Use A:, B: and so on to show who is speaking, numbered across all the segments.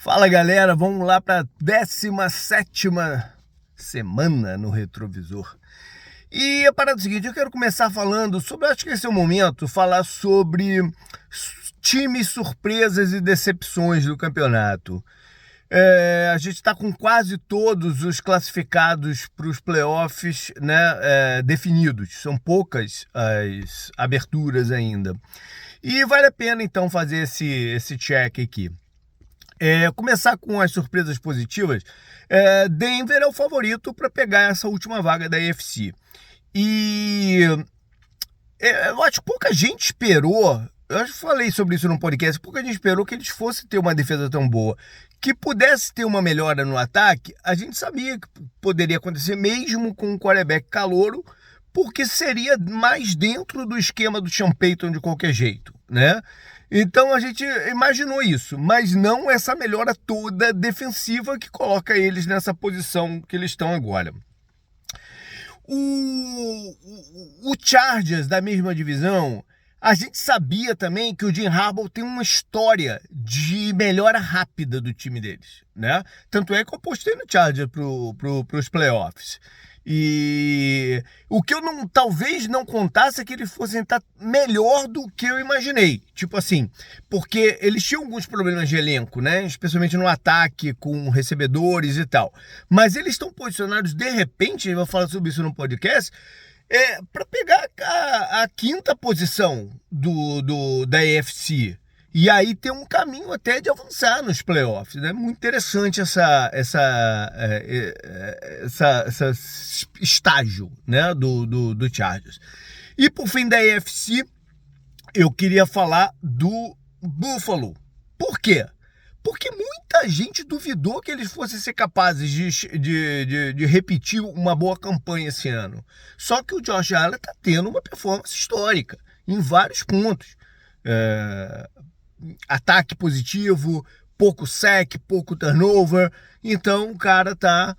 A: Fala galera, vamos lá para a 17ª semana no retrovisor. E a parada é o seguinte, eu quero começar falando sobre, acho que esse é o momento, falar sobre times, surpresas e decepções do campeonato. A gente está com quase todos os classificados para os playoffs, né, definidos. São poucas as aberturas ainda. E vale a pena então fazer esse check aqui. Começar com as surpresas positivas. Denver é o favorito para pegar essa última vaga da AFC. E eu acho que pouca gente esperou, eu acho que falei sobre isso no podcast, pouca gente esperou que eles fossem ter uma defesa tão boa. Que pudesse ter uma melhora no ataque, a gente sabia que poderia acontecer mesmo com um quarterback calouro, porque seria mais dentro do esquema do Sean Payton de qualquer jeito, né? Então a gente imaginou isso, mas não essa melhora toda defensiva que coloca eles nessa posição que eles estão agora. O Chargers da mesma divisão, a gente sabia também que o Jim Harbaugh tem uma história de melhora rápida do time deles, né? Tanto é que eu postei no Chargers pros playoffs. E o que eu talvez não contasse é que eles fossem estar melhor do que eu imaginei. Tipo assim, porque eles tinham alguns problemas de elenco, né? Especialmente no ataque, com recebedores e tal. Mas eles estão posicionados, de repente, eu vou falar sobre isso no podcast, para pegar a quinta posição da AFC. E aí tem um caminho até de avançar nos playoffs, né? Muito interessante esse estágio, né? do Chargers. E por fim da AFC, eu queria falar do Buffalo. Por quê? Porque muita gente duvidou que eles fossem ser capazes de repetir uma boa campanha esse ano. Só que o Josh Allen está tendo uma performance histórica em vários pontos. Ataque positivo, pouco sack, pouco turnover. Então o cara está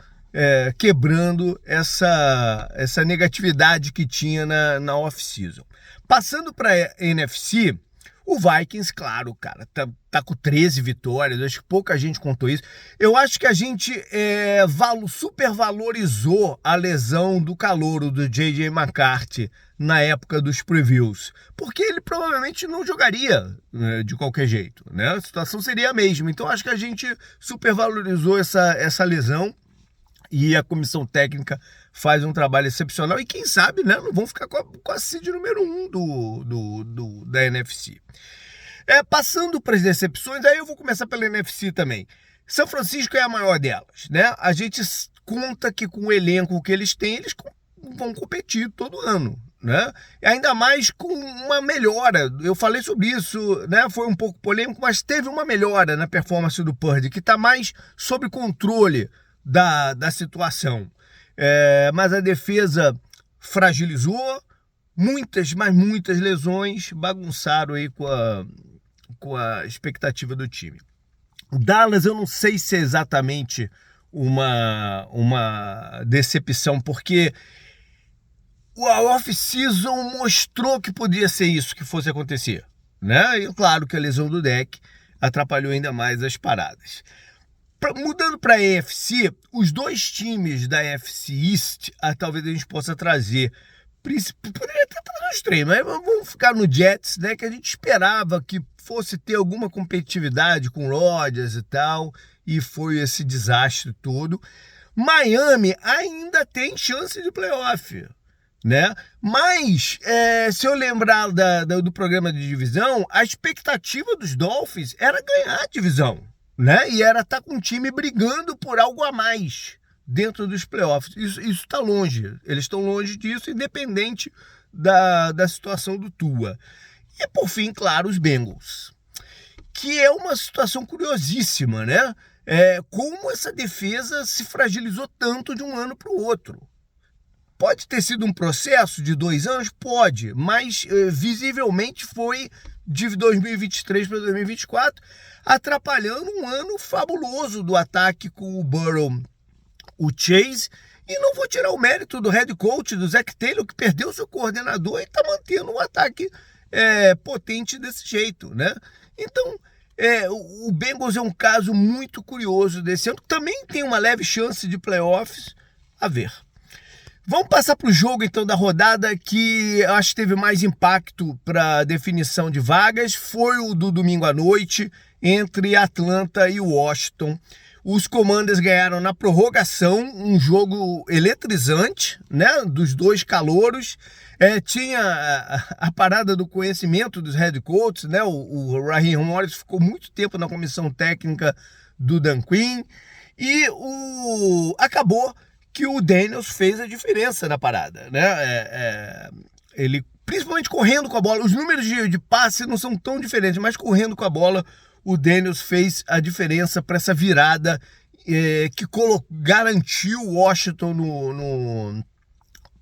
A: quebrando essa negatividade que tinha na off-season. Passando para a NFC, o Vikings, claro, cara, tá com 13 vitórias, acho que pouca gente contou isso. Eu acho que a gente supervalorizou a lesão do calouro do J.J. McCarthy na época dos previews, porque ele provavelmente não jogaria de qualquer jeito, né? A situação seria a mesma. Então acho que a gente supervalorizou essa lesão. E a comissão técnica faz um trabalho excepcional. E quem sabe, né, não vão ficar com a seed número 1 da NFC. Passando para as decepções, aí eu vou começar pela NFC também. São Francisco é a maior delas, né? A gente conta que com o elenco que eles têm, eles vão competir todo ano, né? E ainda mais com uma melhora. Eu falei sobre isso, né? Foi um pouco polêmico, mas teve uma melhora na performance do Purdy, que está mais sob controle da situação. Mas a defesa fragilizou, muitas lesões bagunçaram aí com a expectativa do time. O Dallas eu não sei se é exatamente uma decepção, porque a off-season mostrou que podia ser isso que fosse acontecer, né? E claro que a lesão do deck atrapalhou ainda mais as paradas. Mudando para a AFC, os dois times da AFC East, talvez a gente possa trazer, poderia até trazer os três, mas vamos ficar no Jets, né, que a gente esperava que fosse ter alguma competitividade com Rodgers e tal, e foi esse desastre todo. Miami ainda tem chance de playoff, né? Mas, se eu lembrar do programa de divisão, a expectativa dos Dolphins era ganhar a divisão, né? E era estar com um time brigando por algo a mais dentro dos playoffs. Isso está longe. Eles estão longe disso, independente da situação do Tua. E por fim, claro, os Bengals, que é uma situação curiosíssima, né? Como essa defesa se fragilizou tanto de um ano para o outro. Pode ter sido um processo de 2 anos? Pode, mas visivelmente foi de 2023 para 2024, atrapalhando um ano fabuloso do ataque com o Burrow, o Chase, e não vou tirar o mérito do head coach, do Zac Taylor, que perdeu seu coordenador e está mantendo um ataque potente desse jeito, né? Então, O Bengals é um caso muito curioso desse ano, que também tem uma leve chance de playoffs, a ver. Vamos passar para o jogo, então, da rodada que eu acho que teve mais impacto para definição de vagas. Foi o do domingo à noite, entre Atlanta e Washington. Os Commanders ganharam na prorrogação, um jogo eletrizante, né, dos dois calouros. Tinha a parada do conhecimento dos head coaches, né? O Raheem Morris ficou muito tempo na comissão técnica do Dan Quinn. E acabou que o Daniels fez a diferença na parada, né? Ele, principalmente correndo com a bola, os números de passe não são tão diferentes, mas correndo com a bola, o Daniels fez a diferença para essa virada que garantiu o Washington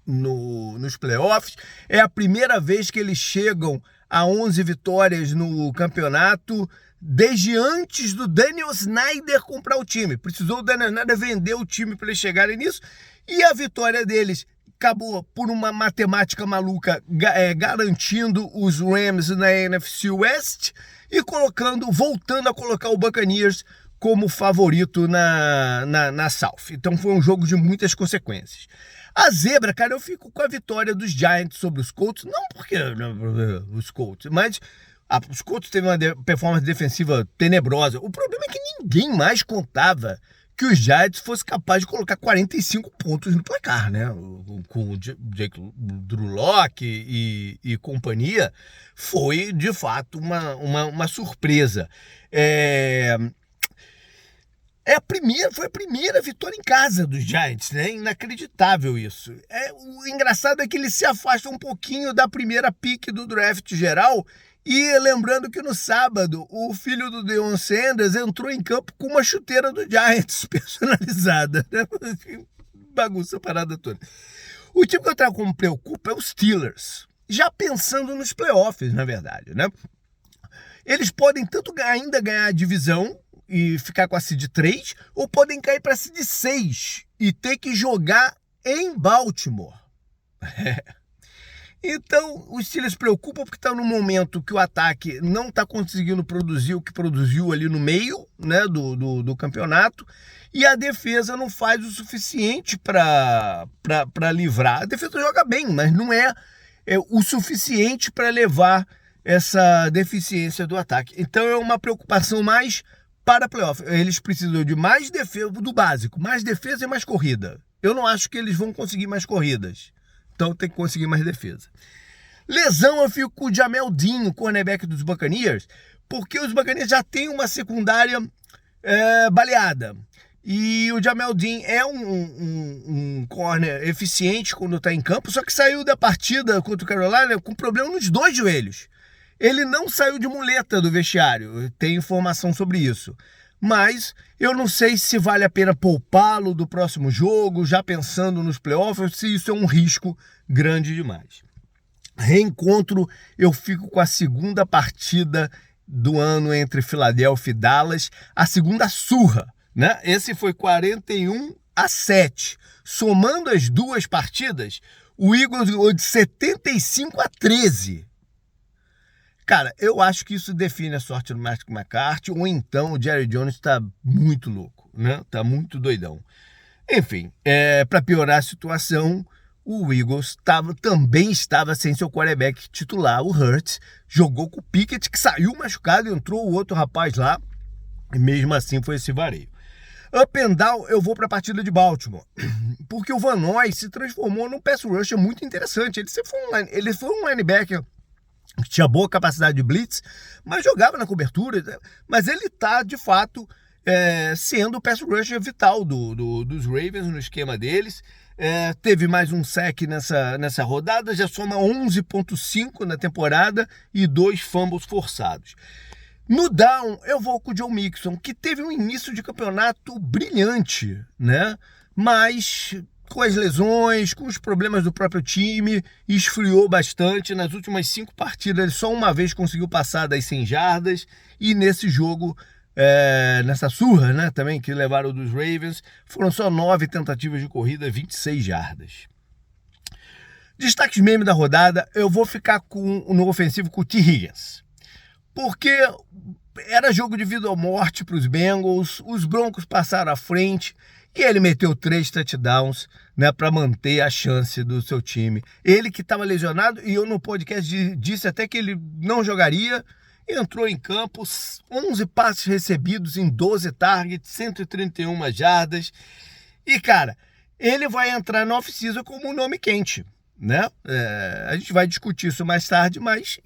A: nos playoffs. É a primeira vez que eles chegam a 11 vitórias no campeonato desde antes do Daniel Snyder comprar o time. Precisou o Daniel Snyder vender o time para eles chegarem nisso, e a vitória deles acabou por uma matemática maluca garantindo os Rams na NFC West e voltando a colocar o Buccaneers como favorito na South. Então foi um jogo de muitas consequências. A zebra, cara, eu fico com a vitória dos Giants sobre os Colts, não porque os Colts, mas os Colts teve uma performance defensiva tenebrosa. O problema é que ninguém mais contava que os Giants fosse capaz de colocar 45 pontos no placar, né? Com o Jake Drew Lock e companhia, foi de fato uma surpresa. Foi a primeira vitória em casa dos Giants, né? Inacreditável isso. O engraçado é que ele se afasta um pouquinho da primeira pick do draft geral. E lembrando que no sábado, o filho do Deion Sanders entrou em campo com uma chuteira do Giants personalizada. Né? Bagunça a parada toda. O time que eu trago como preocupa é os Steelers. Já pensando nos playoffs, na verdade, né? Eles podem tanto ainda ganhar a divisão e ficar com a seed 3, ou podem cair para a seed 6 e ter que jogar em Baltimore. Então, os Steelers preocupam porque está no momento que o ataque não está conseguindo produzir o que produziu ali no meio, né, do campeonato, e a defesa não faz o suficiente para livrar. A defesa joga bem, mas não é o suficiente para levar essa deficiência do ataque. Então é uma preocupação mais para playoff. Eles precisam de mais defesa, do básico, mais defesa e mais corrida. Eu não acho que eles vão conseguir mais corridas. Então tem que conseguir mais defesa. Lesão, eu fico com o Jamel Dean, cornerback dos Buccaneers, porque os Buccaneers já têm uma secundária baleada. E o Jamel Dean é um corner eficiente quando está em campo, só que saiu da partida contra o Carolina com problema nos dois joelhos. Ele não saiu de muleta do vestiário, tem informação sobre isso. Mas eu não sei se vale a pena poupá-lo do próximo jogo, já pensando nos playoffs, se isso é um risco grande demais. Reencontro, eu fico com a segunda partida do ano entre Filadélfia e Dallas, a segunda surra, né? Esse foi 41-7. Somando as duas partidas, o Eagles ganhou de 75-13. Cara, eu acho que isso define a sorte do Mike McCarthy, ou então o Jerry Jones está muito louco, né? Tá muito doidão. Enfim, para piorar a situação, o Eagles também estava sem seu quarterback titular, o Hurts, jogou com o Pickett, que saiu machucado, entrou o outro rapaz lá, e mesmo assim foi esse vareio. Up and down, eu vou para a partida de Baltimore, porque o Van Noy se transformou num pass rusher muito interessante. Ele foi um linebacker que tinha boa capacidade de blitz, mas jogava na cobertura. Mas ele está, de fato, sendo o pass rusher vital dos Ravens no esquema deles. Teve mais um sack nessa rodada, já soma 11,5 na temporada e 2 fumbles forçados. No down, eu vou com o Joe Mixon, que teve um início de campeonato brilhante, né? Mas com as lesões, com os problemas do próprio time, esfriou bastante. Nas últimas 5 partidas, ele só uma vez conseguiu passar das 100 jardas. E nesse jogo, nessa surra, né, também, que levaram dos Ravens, foram só 9 tentativas de corrida, 26 jardas. Destaques meme da rodada, eu vou ficar no ofensivo com o T. Higgins. Porque era jogo de vida ou morte para os Bengals, os Broncos passaram à frente e ele meteu 3 touchdowns, né, para manter a chance do seu time. Ele que estava lesionado, e eu no podcast disse até que ele não jogaria, entrou em campo, 11 passes recebidos em 12 targets, 131 jardas. E, cara, ele vai entrar na off-season como um nome quente, né? A gente vai discutir isso mais tarde, mas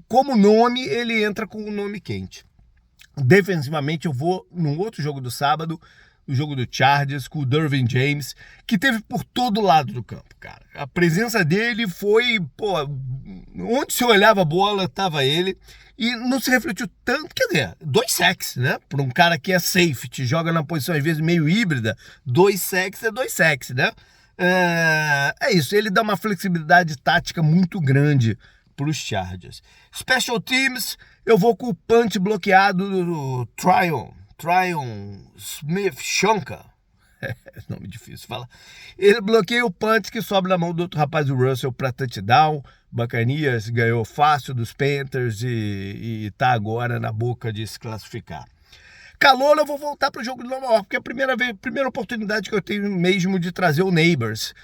A: como nome, ele entra com um nome quente. Defensivamente, eu vou num outro jogo do sábado, o jogo do Chargers, com o Derwin James, que teve por todo lado do campo, cara. A presença dele foi, onde se olhava a bola, tava ele, e não se refletiu tanto, quer dizer, 2 sacks, né? Para um cara que é safety, joga na posição às vezes meio híbrida, 2 sacks é 2 sacks, né? É isso, ele dá uma flexibilidade tática muito grande para os Chargers. Special Teams, eu vou com o punch bloqueado do Tryon Smith-Shonka. Nome difícil falar. Ele bloqueia o punt que sobe na mão do outro rapaz, o Russell, para touchdown. Bacanias ganhou fácil dos Panthers e tá agora na boca de se classificar. Calor, eu vou voltar para o jogo de Nova York, porque é a primeira oportunidade que eu tenho mesmo de trazer o Neighbors,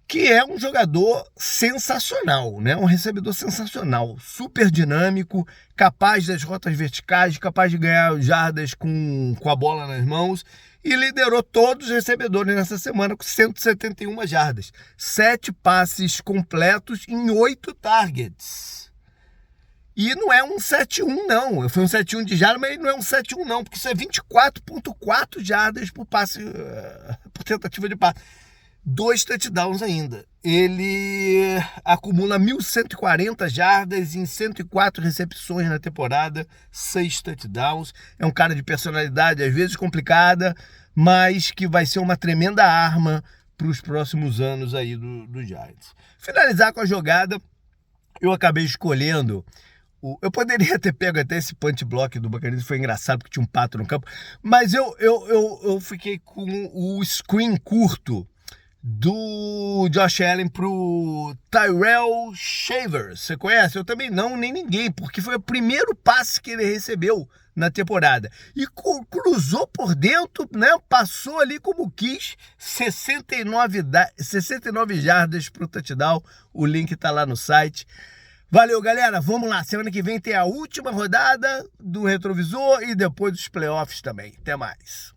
A: que é um jogador sensacional, né? Um recebedor sensacional, super dinâmico, capaz das rotas verticais, capaz de ganhar jardas com a bola nas mãos, e liderou todos os recebedores nessa semana com 171 jardas. 7 passes completos em 8 targets. E não é um 7-1 não, foi um 7-1 de jardas, mas não é um 7-1 não, porque isso é 24,4 jardas por passe, por tentativa de passe. 2 touchdowns ainda. Ele acumula 1.140 jardas em 104 recepções na temporada, 6 touchdowns. É um cara de personalidade, às vezes complicada, mas que vai ser uma tremenda arma para os próximos anos aí do Giants. Finalizar com a jogada, eu acabei escolhendo... Eu poderia ter pego até esse punch block do Buccaneers, foi engraçado porque tinha um pato no campo, mas eu fiquei com o screen curto do Josh Allen pro Tyrell Shavers. Você conhece? Eu também não, nem ninguém, porque foi o primeiro passe que ele recebeu na temporada. E cruzou por dentro, né? Passou ali como quis, 69 jardas pro touchdown. O link tá lá no site. Valeu, galera. Vamos lá. Semana que vem tem a última rodada do retrovisor e depois dos playoffs também. Até mais.